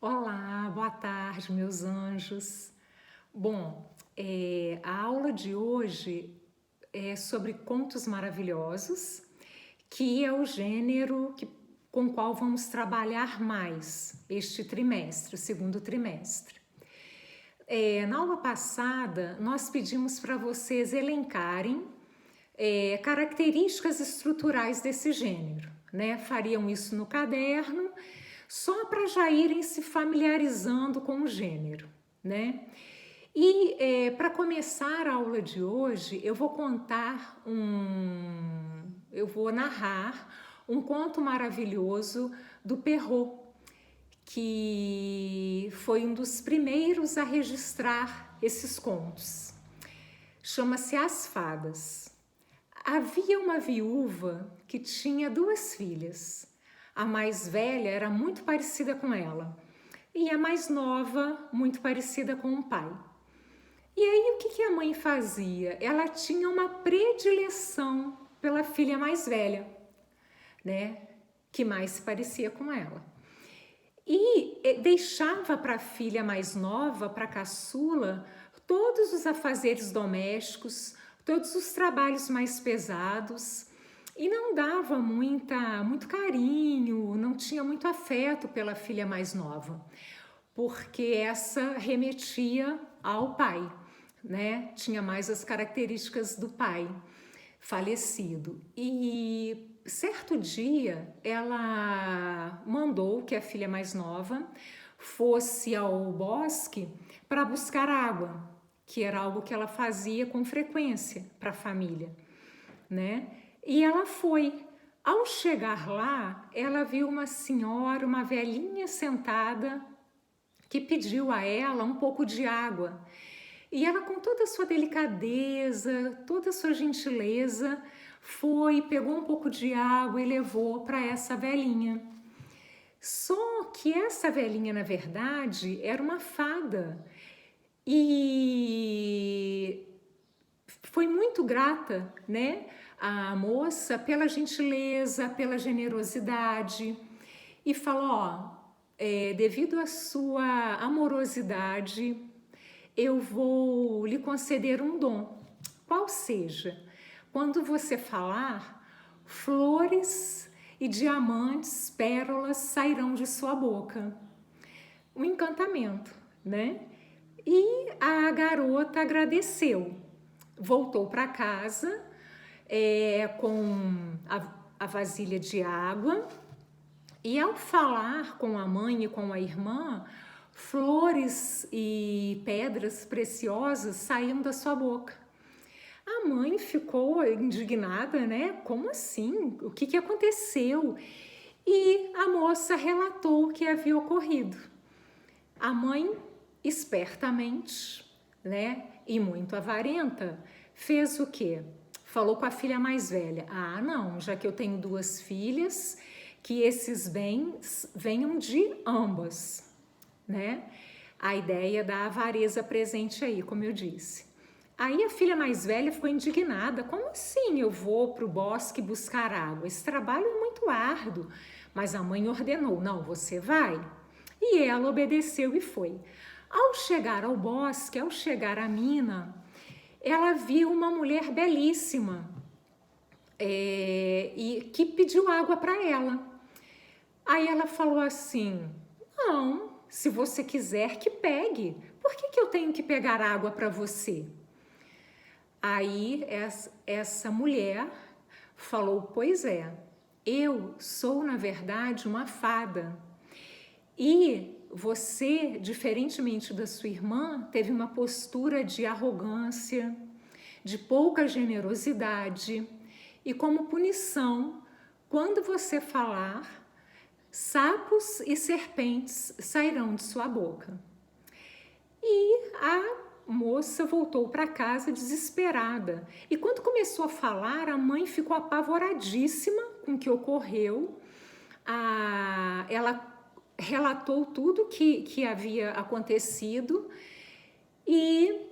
Olá, boa tarde, meus anjos. Bom, a aula de hoje é sobre contos maravilhosos, que é o gênero com o qual vamos trabalhar mais este trimestre, o segundo trimestre. Na aula passada, nós pedimos para vocês elencarem características estruturais desse gênero, né? Fariam isso no caderno, só para já irem se familiarizando com o gênero, né? E para começar a aula de hoje, eu vou narrar um conto maravilhoso do Perrault, que foi um dos primeiros a registrar esses contos. Chama-se As Fadas. Havia uma viúva que tinha duas filhas. A mais velha era muito parecida com ela e a mais nova muito parecida com o pai. E aí o que a mãe fazia? Ela tinha uma predileção pela filha mais velha, né? Que mais se parecia com ela. E deixava para a filha mais nova, para a caçula, todos os afazeres domésticos, todos os trabalhos mais pesados, e não dava muito carinho, não tinha muito afeto pela filha mais nova, porque essa remetia ao pai, né? Tinha mais as características do pai falecido. E certo dia ela mandou que a filha mais nova fosse ao bosque para buscar água, que era algo que ela fazia com frequência para a família, né? E ela foi. Ao chegar lá, ela viu uma senhora, uma velhinha sentada, que pediu a ela um pouco de água. E ela, com toda a sua delicadeza, toda a sua gentileza, foi, pegou um pouco de água e levou para essa velhinha. Só que essa velhinha, na verdade, era uma fada. E foi muito grata, né, a moça pela gentileza, pela generosidade, e falou: devido à sua amorosidade, eu vou lhe conceder um dom, qual seja, quando você falar, flores e diamantes, pérolas sairão de sua boca. Um encantamento, né? E a garota agradeceu, voltou para casa com a vasilha de água, e ao falar com a mãe e com a irmã, flores e pedras preciosas saíam da sua boca. A mãe ficou indignada, né? Como assim? O que aconteceu? E a moça relatou o que havia ocorrido. A mãe, espertamente, né, e muito avarenta, fez o quê? Falou com a filha mais velha: ah, não, já que eu tenho duas filhas, que esses bens venham de ambas, né? A ideia da avareza presente aí, como eu disse. Aí a filha mais velha ficou indignada: como assim eu vou para o bosque buscar água? Esse trabalho é muito árduo. Mas a mãe ordenou: não, você vai. E ela obedeceu e foi. Ao chegar ao bosque, ao chegar à mina, ela viu uma mulher belíssima e que pediu água para ela. Aí ela falou assim: não, se você quiser que pegue, por que eu tenho que pegar água para você? Aí essa mulher falou: pois é, eu sou na verdade uma fada. E você, diferentemente da sua irmã, teve uma postura de arrogância, de pouca generosidade, e como punição, quando você falar, sapos e serpentes sairão de sua boca. E a moça voltou para casa desesperada. E quando começou a falar, a mãe ficou apavoradíssima com o que ocorreu. Ela relatou tudo que havia acontecido e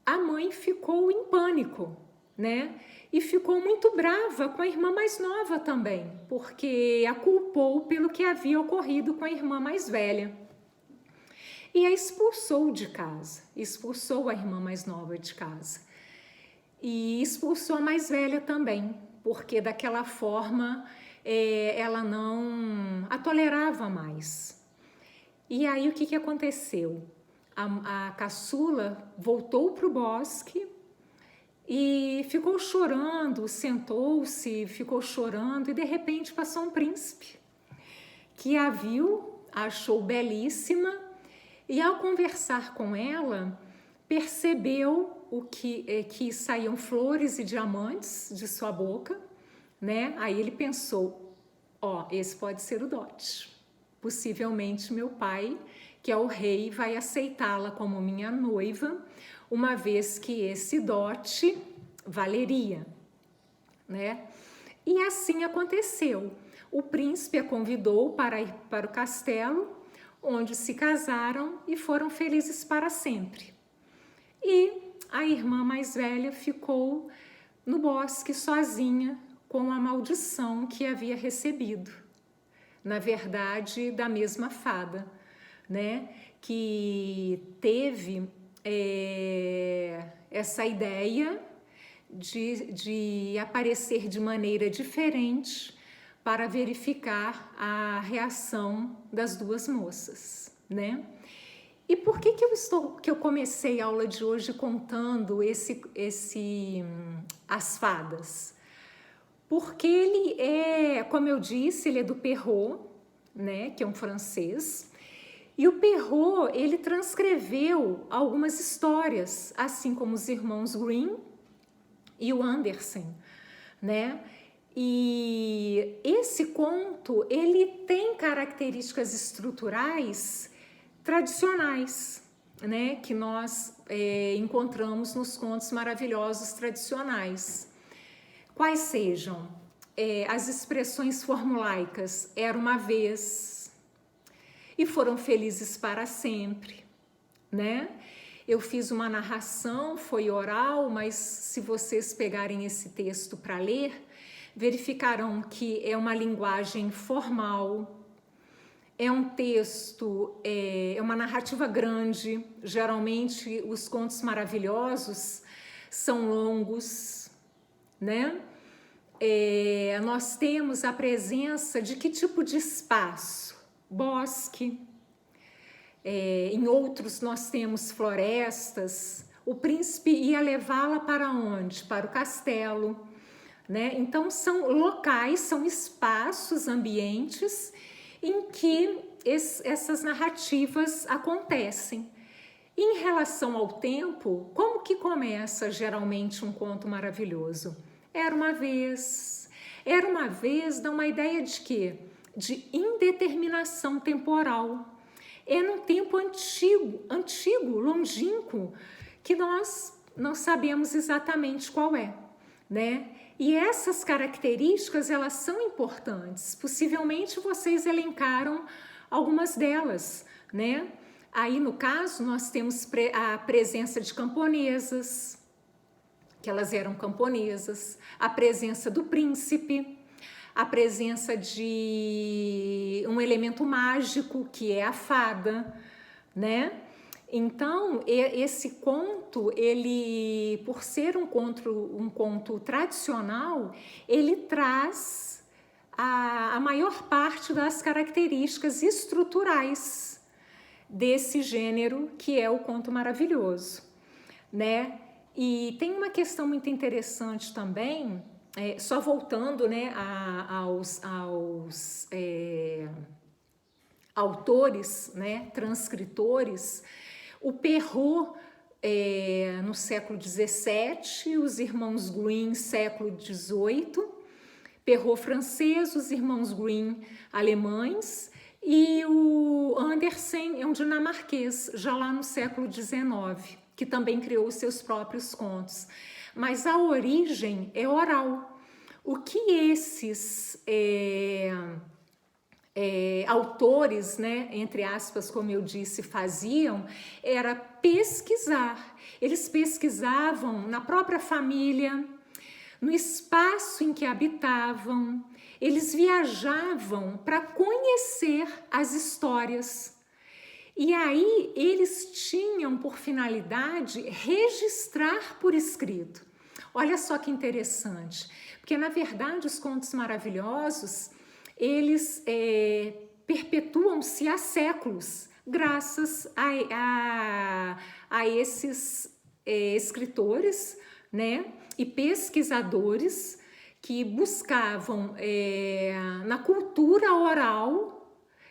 a mãe ficou em pânico, né? E ficou muito brava com a irmã mais nova também, porque a culpou pelo que havia ocorrido com a irmã mais velha. e a expulsou de casa, expulsou a irmã mais nova de casa e expulsou a mais velha também, porque daquela forma ela não a tolerava mais. E aí o que aconteceu? A caçula voltou para o bosque e ficou chorando, sentou-se, ficou chorando, e de repente passou um príncipe que a viu, a achou belíssima, e ao conversar com ela, percebeu que saíam flores e diamantes de sua boca, né? Aí ele pensou, esse pode ser o dote. Possivelmente meu pai, que é o rei, vai aceitá-la como minha noiva, uma vez que esse dote valeria, né? E assim aconteceu. O príncipe a convidou para ir para o castelo, onde se casaram e foram felizes para sempre. E a irmã mais velha ficou no bosque sozinha com a maldição que havia recebido. Na verdade, da mesma fada, né? Que teve essa ideia de aparecer de maneira diferente para verificar a reação das duas moças, né? E por que eu comecei a aula de hoje contando as fadas? Porque ele como eu disse, ele é do Perrault, né, que é um francês, e o Perrault, ele transcreveu algumas histórias, assim como os irmãos Grimm e o Andersen, né? E esse conto, ele tem características estruturais tradicionais, né? Que nós encontramos nos contos maravilhosos tradicionais. Quais sejam? As expressões formulaicas, era uma vez, e foram felizes para sempre, né? Eu fiz uma narração, foi oral, mas se vocês pegarem esse texto para ler, verificarão que é uma linguagem formal, é um texto, é uma narrativa grande. Geralmente os contos maravilhosos são longos, né? Nós temos a presença de que tipo de espaço? Bosque. Em outros nós temos florestas. O príncipe ia levá-la para onde? Para o castelo, né? Então são locais, são espaços, ambientes em que essas narrativas acontecem. Em relação ao tempo, como que começa geralmente um conto maravilhoso? Era uma vez. Era uma vez dá uma ideia de quê? De indeterminação temporal. É num tempo antigo, longínquo, que nós não sabemos exatamente qual é, né? E essas características, elas são importantes. Possivelmente vocês elencaram algumas delas, né? Aí, no caso, nós temos a presença de camponesas, que elas eram camponesas, a presença do príncipe, a presença de um elemento mágico, que é a fada, né? Então, esse conto, ele, por ser um conto tradicional, ele traz a maior parte das características estruturais desse gênero, que é o conto maravilhoso, né? E tem uma questão muito interessante também, só voltando, né, aos autores, né, transcritores. O Perrault, no século XVII, os irmãos Grimm, século XVIII, Perrault francês, os irmãos Grimm alemães, e o Andersen é um dinamarquês, já lá no século XIX, que também criou os seus próprios contos. Mas a origem é oral. O que esses autores, né, entre aspas, como eu disse, faziam, era pesquisar. Eles pesquisavam na própria família, no espaço em que habitavam. Eles viajavam para conhecer as histórias. E aí eles tinham por finalidade registrar por escrito. Olha só que interessante, porque na verdade os contos maravilhosos, eles perpetuam-se há séculos, graças a esses escritores, né, e pesquisadores que buscavam na cultura oral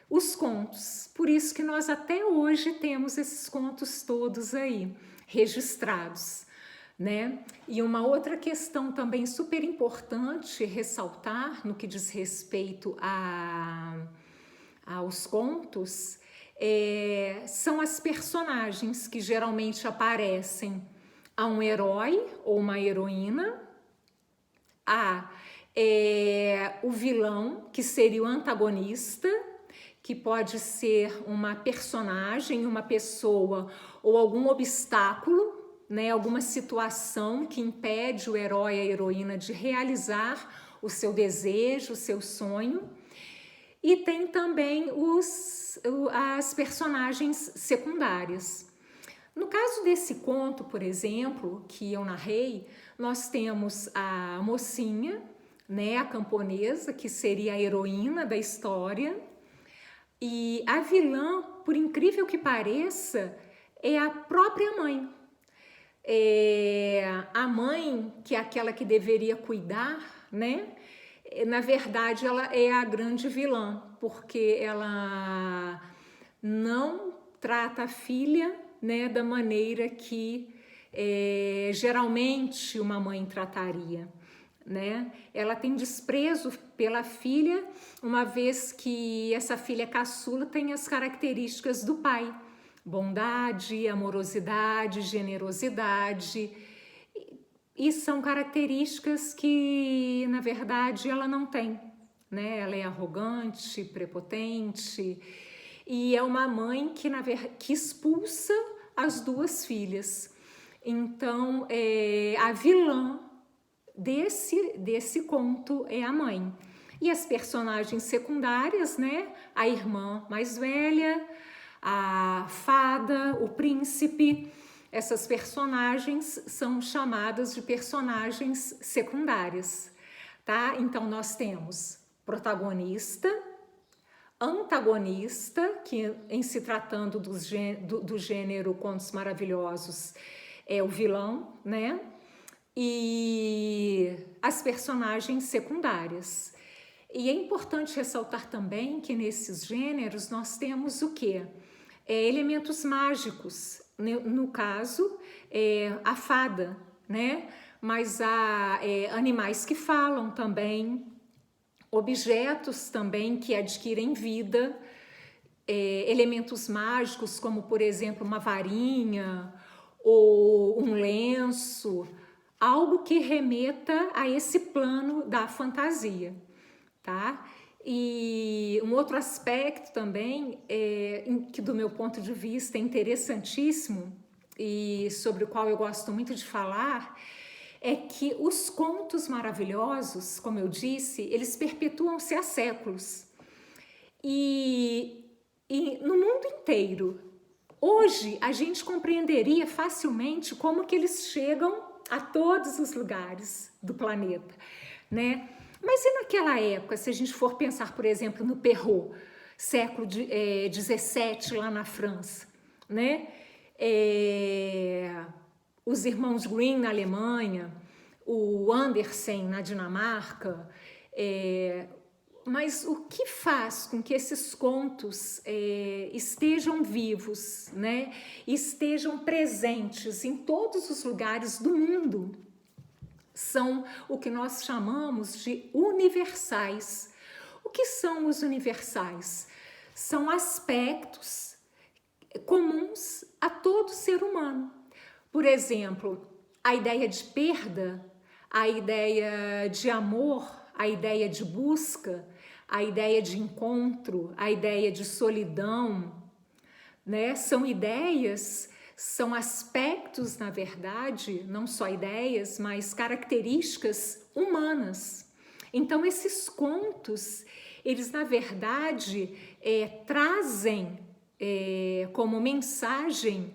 os contos. Por isso que nós até hoje temos esses contos todos aí registrados, né? E uma outra questão também super importante ressaltar no que diz respeito aos contos são as personagens que geralmente aparecem a um herói ou uma heroína, o vilão, que seria o antagonista, que pode ser uma personagem, uma pessoa ou algum obstáculo, né, alguma situação que impede o herói, a heroína de realizar o seu desejo, o seu sonho. E tem também as personagens secundárias. No caso desse conto, por exemplo, que eu narrei, nós temos a mocinha, né, a camponesa, que seria a heroína da história, e a vilã, por incrível que pareça, é a própria mãe. A mãe, que é aquela que deveria cuidar, né? Na verdade, ela é a grande vilã, porque ela não trata a filha, né, da maneira que geralmente uma mãe trataria, né? Ela tem desprezo pela filha, uma vez que essa filha caçula tem as características do pai: bondade, amorosidade, generosidade, e são características que, na verdade, ela não tem, né? Ela é arrogante, prepotente, e é uma mãe que expulsa as duas filhas. Então, a vilã desse conto é a mãe. E as personagens secundárias, né? A irmã mais velha, a fada, o príncipe. Essas personagens são chamadas de personagens secundárias, tá? Então, nós temos protagonista, antagonista, que em se tratando do gênero Contos Maravilhosos é o vilão, né? E as personagens secundárias. E é importante ressaltar também que nesses gêneros nós temos o quê? Elementos mágicos, no caso, a fada, né? Mas há animais que falam também, objetos também que adquirem vida, elementos mágicos como, por exemplo, uma varinha ou um lenço, algo que remeta a esse plano da fantasia, tá? E um outro aspecto também, que do meu ponto de vista é interessantíssimo e sobre o qual eu gosto muito de falar, é que os contos maravilhosos, como eu disse, eles perpetuam-se há séculos. E no mundo inteiro, hoje a gente compreenderia facilmente como que eles chegam a todos os lugares do planeta, né? Mas e naquela época, se a gente for pensar, por exemplo, no Perrault, século XVII, lá na França, né? Os irmãos Grimm na Alemanha, o Andersen na Dinamarca, mas o que faz com que esses contos estejam vivos, né? Estejam presentes em todos os lugares do mundo? São o que nós chamamos de universais. O que são os universais? São aspectos comuns a todo ser humano. Por exemplo, a ideia de perda, a ideia de amor, a ideia de busca, a ideia de encontro, a ideia de solidão, né? São ideias, são aspectos, na verdade, não só ideias, mas características humanas. Então, esses contos, eles, na verdade, trazem como mensagem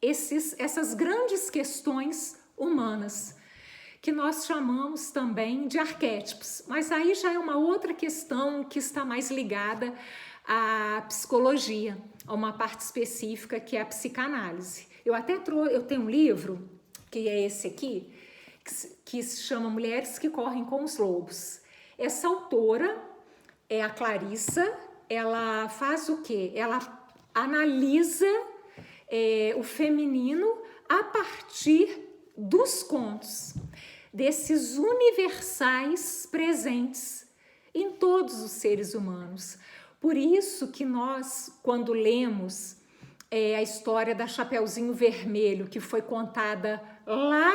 essas grandes questões humanas, que nós chamamos também de arquétipos. Mas aí já é uma outra questão que está mais ligada à psicologia, a uma parte específica que é a psicanálise. Eu tenho um livro, que é esse aqui, que se chama Mulheres que Correm com os Lobos. Essa autora é a Clarissa. Ela faz o quê? Ela analisa o feminino a partir dos contos, desses universais presentes em todos os seres humanos. Por isso que nós, quando lemos a história da Chapeuzinho Vermelho, que foi contada lá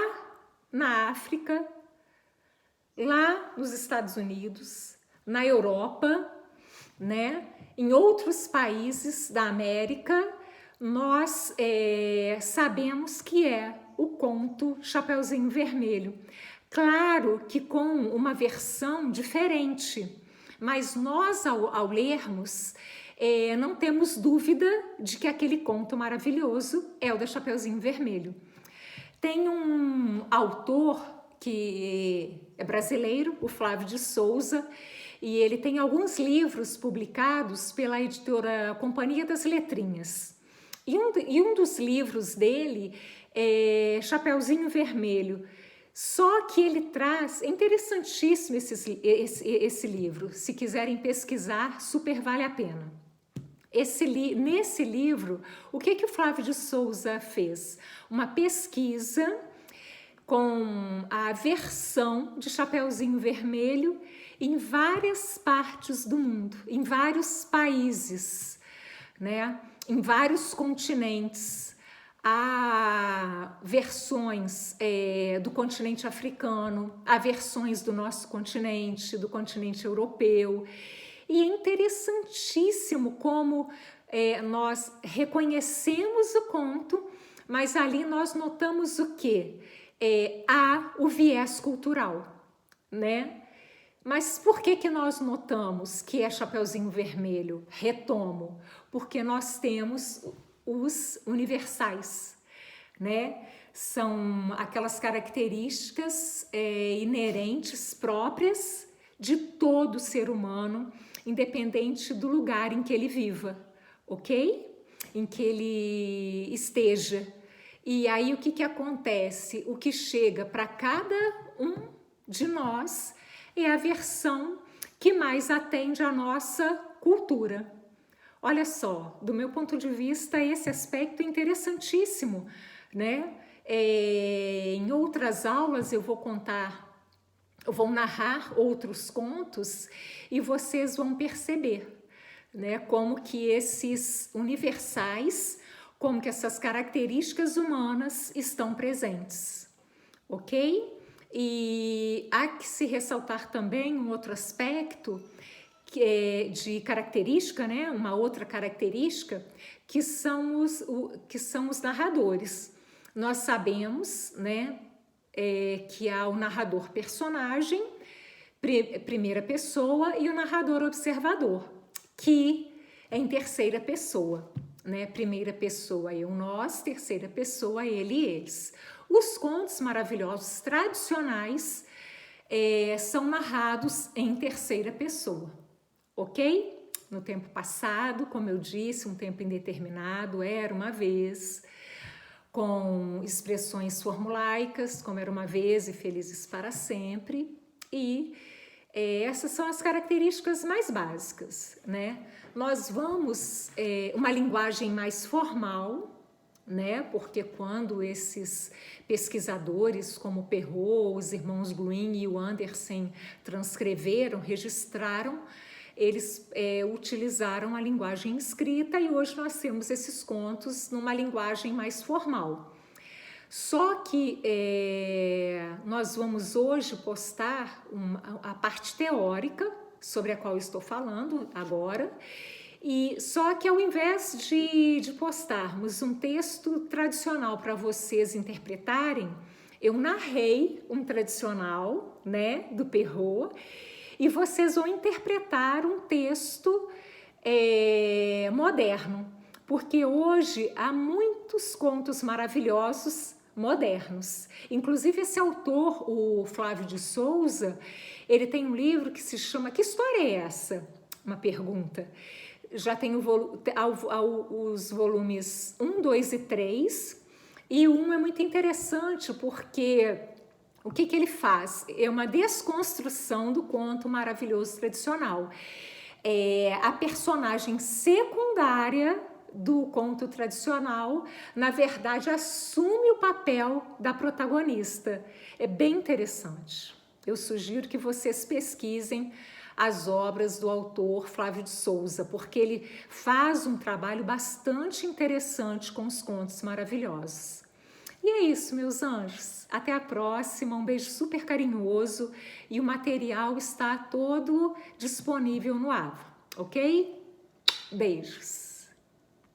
na África, lá nos Estados Unidos, na Europa, né, em outros países da América, nós sabemos que é o conto Chapeuzinho Vermelho. Claro que com uma versão diferente, mas nós, ao lermos, não temos dúvida de que aquele conto maravilhoso é o da Chapeuzinho Vermelho. Tem um autor que é brasileiro, o Flávio de Souza, e ele tem alguns livros publicados pela editora Companhia das Letrinhas. E um dos livros dele é Chapeuzinho Vermelho. Só que ele traz, é interessantíssimo esse livro, se quiserem pesquisar, super vale a pena. Nesse livro, o que o Flávio de Souza fez? Uma pesquisa com a versão de Chapeuzinho Vermelho em várias partes do mundo, em vários países, né? Em vários continentes. Há versões do continente africano, há versões do nosso continente, do continente europeu. E é interessantíssimo como nós reconhecemos o conto, mas ali nós notamos o quê? Há o viés cultural, né? Mas por que nós notamos que é Chapeuzinho Vermelho? Retomo, porque nós temos os universais, né? São aquelas características inerentes, próprias de todo ser humano, independente do lugar em que ele viva, ok? Em que ele esteja. E aí o que acontece? O que chega para cada um de nós é a versão que mais atende à nossa cultura. Olha só, do meu ponto de vista, esse aspecto é interessantíssimo, né? Em outras aulas eu vou narrar outros contos e vocês vão perceber, né, como que esses universais, como que essas características humanas estão presentes, ok? E há que se ressaltar também um outro aspecto de característica, né? Uma outra característica, que são os narradores. Nós sabemos, né, que há o narrador personagem, primeira pessoa, e o narrador observador, que é em terceira pessoa, né? Primeira pessoa eu, nós, terceira pessoa ele e eles. Os contos maravilhosos tradicionais são narrados em terceira pessoa, ok? No tempo passado, como eu disse, um tempo indeterminado, era uma vez, com expressões formulaicas, como era uma vez e felizes para sempre, e essas são as características mais básicas, né? Nós vamos, uma linguagem mais formal, né? Porque quando esses pesquisadores como Perrault, os irmãos Bluin e o Andersen transcreveram, registraram, eles utilizaram a linguagem escrita e hoje nós temos esses contos numa linguagem mais formal. Só que nós vamos hoje postar a parte teórica sobre a qual estou falando agora, e só que ao invés de postarmos um texto tradicional para vocês interpretarem, eu narrei um tradicional, né, do Perrault, e vocês vão interpretar um texto moderno, porque hoje há muitos contos maravilhosos modernos. Inclusive esse autor, o Flávio de Souza, ele tem um livro que se chama Que História é Essa? Uma pergunta. Já tem os volumes 1, 2 e 3, e o 1 é muito interessante porque o que ele faz? É uma desconstrução do conto maravilhoso tradicional. A personagem secundária do conto tradicional, na verdade, assume o papel da protagonista. É bem interessante. Eu sugiro que vocês pesquisem as obras do autor Flávio de Souza, porque ele faz um trabalho bastante interessante com os contos maravilhosos. E é isso, meus anjos. Até a próxima. Um beijo super carinhoso e o material está todo disponível no Avro, ok? Beijos.